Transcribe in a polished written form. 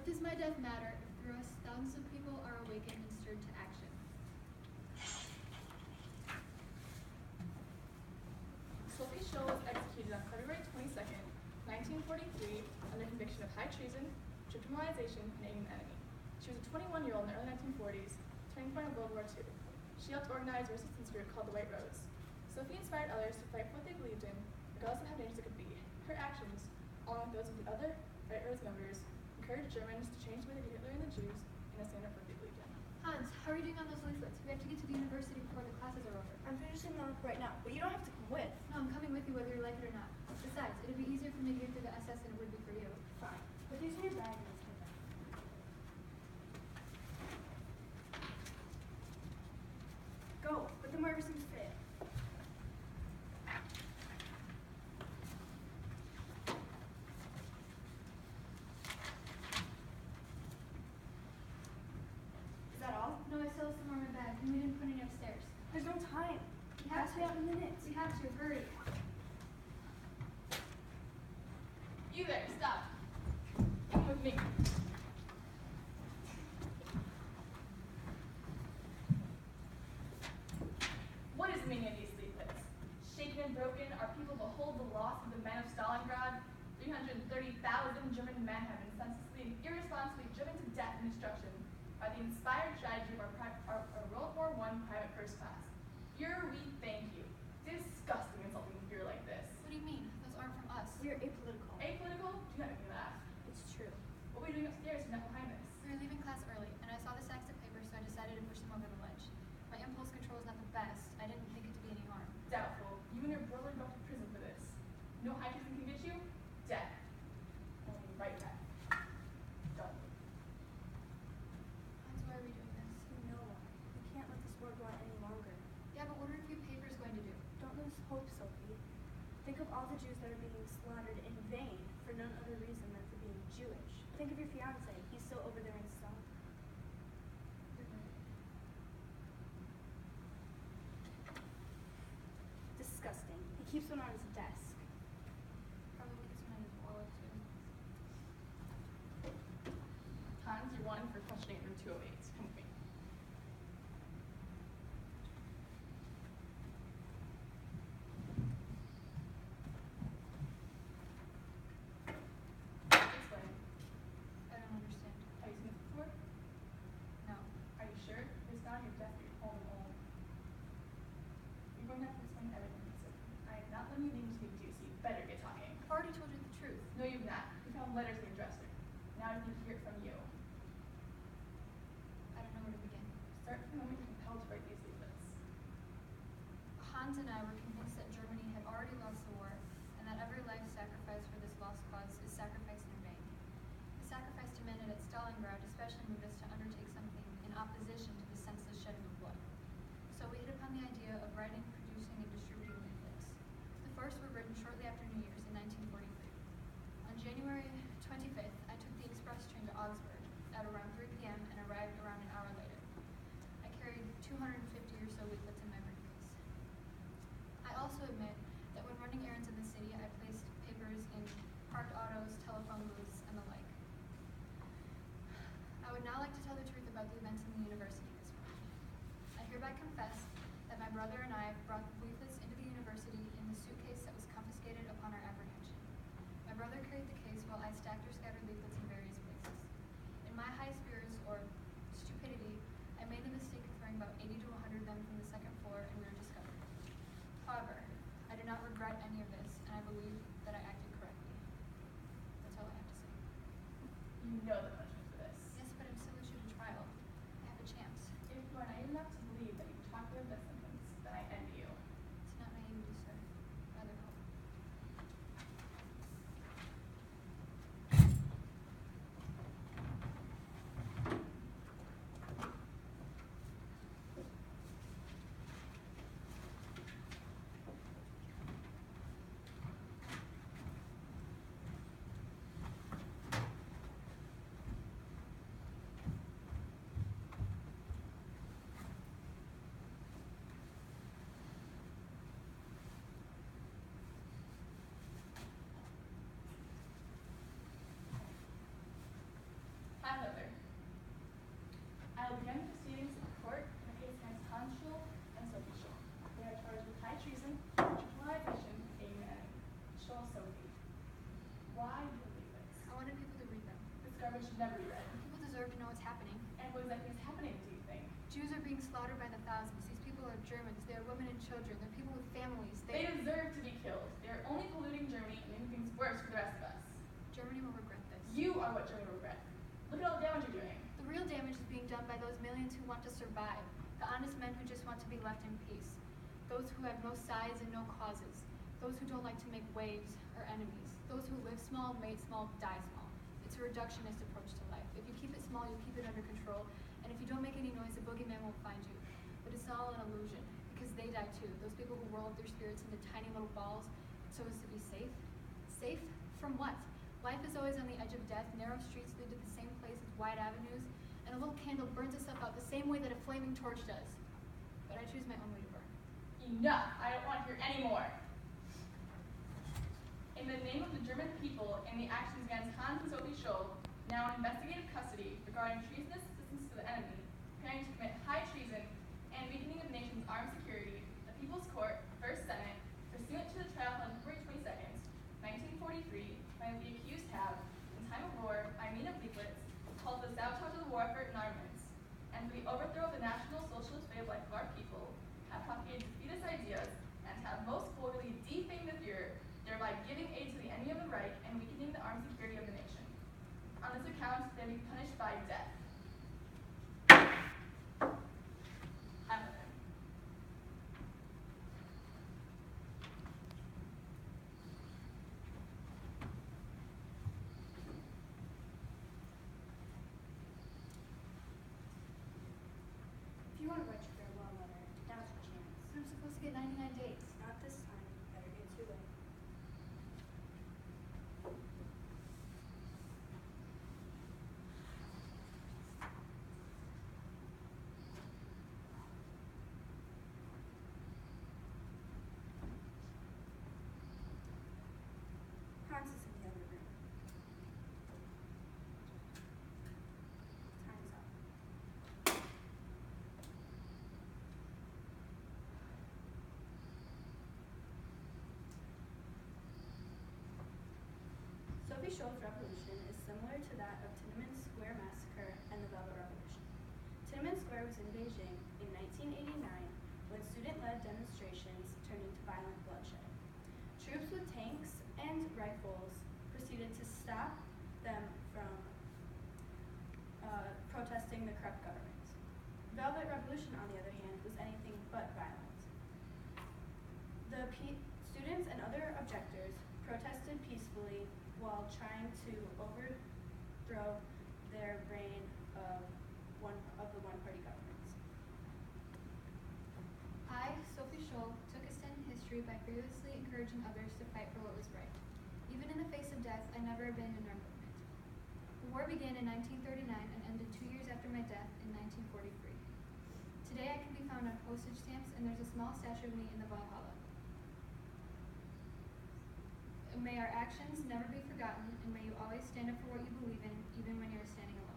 does my death matter if through us thousands of people are awakened and stirred to action? Sophie Scholl was executed on February 22nd, 1943, under conviction of high treason, demoralization, and aiding the enemy. She was a 21-year-old in the early 1940s, turning point of World War II. She helped organize a resistance group called the White Rose. Sophie inspired others to fight for what they believed in, regardless of how dangerous it could be. Her actions, along with those of the other White Rose members, encouraged Germans to change the way they viewed Hitler and the Jews and to stand up for what they believed in. Hans, how are you doing on those leaflets? We have to get to the university before the classes are over. I'm finishing them up right now, but you don't have to come with. No, I'm coming with you whether you like it or not. Besides, it'd be easier for me to get through the SS than it would be for you. Fine. Put these in your bag and let's get back. Go. Put them wherever seems fit. Is that all? No, I still have some more in my bag, and we didn't put any upstairs. There's no time. We have Pass me out in minutes. We have to. Hurry. You there, stop. Come with me. What is the meaning of these leaflets? Shaken and broken, our people behold the loss of the men of Stalingrad. 330,000 German men have been senselessly and irresponsibly driven to death and destruction by the inspired strategy of our World War I private first class. Here we thank you. Disgusting insulting to hear like this. What do you mean? Those aren't from us. We are apolitical. Apolitical? Do not make me laugh. It's true. What were you doing upstairs and not behind this? We were leaving class early, and I saw the sacks of paper, so I decided to push them over the ledge. My impulse control is not the best. I didn't think it to be any harm. Doubtful. You and your brother go to prison for this. No high treason can get you? Death. Only right back. Done. Hans, why are we doing this? No. We can't let this war go on any longer. Yeah, but what are a few papers going to do? Don't lose hope, Sophie. Think of all the Jews that are being slaughtered in vain for none other reason than for being Jewish. Think of your fiancé. He's still over there in Stalin. Disgusting. He keeps one on his desk. Probably this one in his wallet, too. Hans, you're wanted for questioning room 208. Come with me. Explain. I don't understand. Have you seen this before? No. Are you sure? It's not your death, you're home alone. You're going to have to explain everything. So I am not letting you leave until you do, so you better get talking. I've already told you the truth. No, you've not. We found letters in your dresser. Now I need to hear it from you. I don't know where to begin. Start from the moment you're compelled to write these leaflets. Hans and I were convinced that Germany had already lost the war, and that every life sacrificed for this lost cause is sacrificed in vain. The sacrifice demanded at Stalingrad especially moved us to undertake something in opposition to the senseless shedding of blood. So we hit upon the idea of writing, producing, and distributing leaflets. The first were written shortly after New Year's in 1943. On January 25th, I took the express train to Augsburg at around 3 p.m. and arrived around an hour later. I carried 250 or so leaflets in my briefcase. I also admit that when running errands in the city, I placed papers in parked autos, telephone booths, and the like. I would now like to tell the truth about the events in the university this morning. I hereby confess that my brother and I brought leaflets into the university in the suitcase that was confiscated upon our apprehension. My brother carried the case while I stacked or scattered leaflets in various places. In my high spirits or stupidity, I made the mistake of throwing about 80 to 100 of them from the second floor and we were discovered. However, I do not regret any of this, and I believe that I acted correctly. That's all I have to say. You know the punishment for this. Yes, but I'm still issued a trial. I have a chance. If you are naive enough to believe that you can talk with this sentence, then I envy you. It's not naivety, sir. Rather hope. should never be read. People deserve to know what's happening. And what exactly is happening, do you think? Jews are being slaughtered by the thousands. These people are Germans. They are women and children. They're people with families. They deserve to be killed. They are only polluting Germany and making things worse for the rest of us. Germany will regret this. You are what Germany will regret. Look at all the damage you're doing. The real damage is being done by those millions who want to survive. The honest men who just want to be left in peace. Those who have no sides and no causes. Those who don't like to make waves or enemies. Those who live small, mate small, die small. It's a reductionist approach to life. If you keep it small, you'll keep it under control. And if you don't make any noise, the boogeyman won't find you. But it's all an illusion, because they die too. Those people who roll up their spirits into tiny little balls so as to be safe. Safe from what? Life is always on the edge of death. Narrow streets lead to the same place as wide avenues. And a little candle burns itself out the same way that a flaming torch does. But I choose my own way to burn. Enough! I don't want to hear any more. In the name of the German people and the actions against Hans and Sophie Scholl, now in investigative custody regarding treasonous assistance to the enemy, preparing to commit high treason and weakening of the nation's armed security, the People's Court, First Senate, pursuant to the trial on February 22nd, 1943, when the accused have, in time of war, by means of leaflets, called for the sabotage of the war effort in armaments, and for the overthrow of the National Socialist way of life of our people, have propagated defeatist ideas, and have most vulgarly defamed the Fuhrer, thereby giving aid to the enemy of the Reich and weakening the armed security of the nation. On this account, they will be punished by death. Hamilton. If you want to write your farewell letter, now's your chance. I'm supposed to get 99 days. Not this time. Better get to it. Hans is in the other room. Time's up. Sophie Scholl's revolution is similar to that of Tiananmen Square massacre and the Velvet Revolution. Tiananmen Square was in Beijing in 1989 when student-led demonstrations turned into violent bloodshed. Troops with tanks and rifles proceeded to stop them from protesting the corrupt government. The Velvet Revolution, on the other hand, was anything but violent. The students and other objectors protested peacefully while trying to overthrow their reign of the one-party government. I, Sophie Scholl, took a stand in history by fearlessly encouraging others to fight for what was right. Even in the face of death, I never abandoned our movement. The war began in 1939 and ended 2 years after my death in 1943. Today I can be found on postage stamps, and there's a small statue of me in the Valhalla. May our actions never be forgotten, and may you always stand up for what you believe in, even when you are standing alone.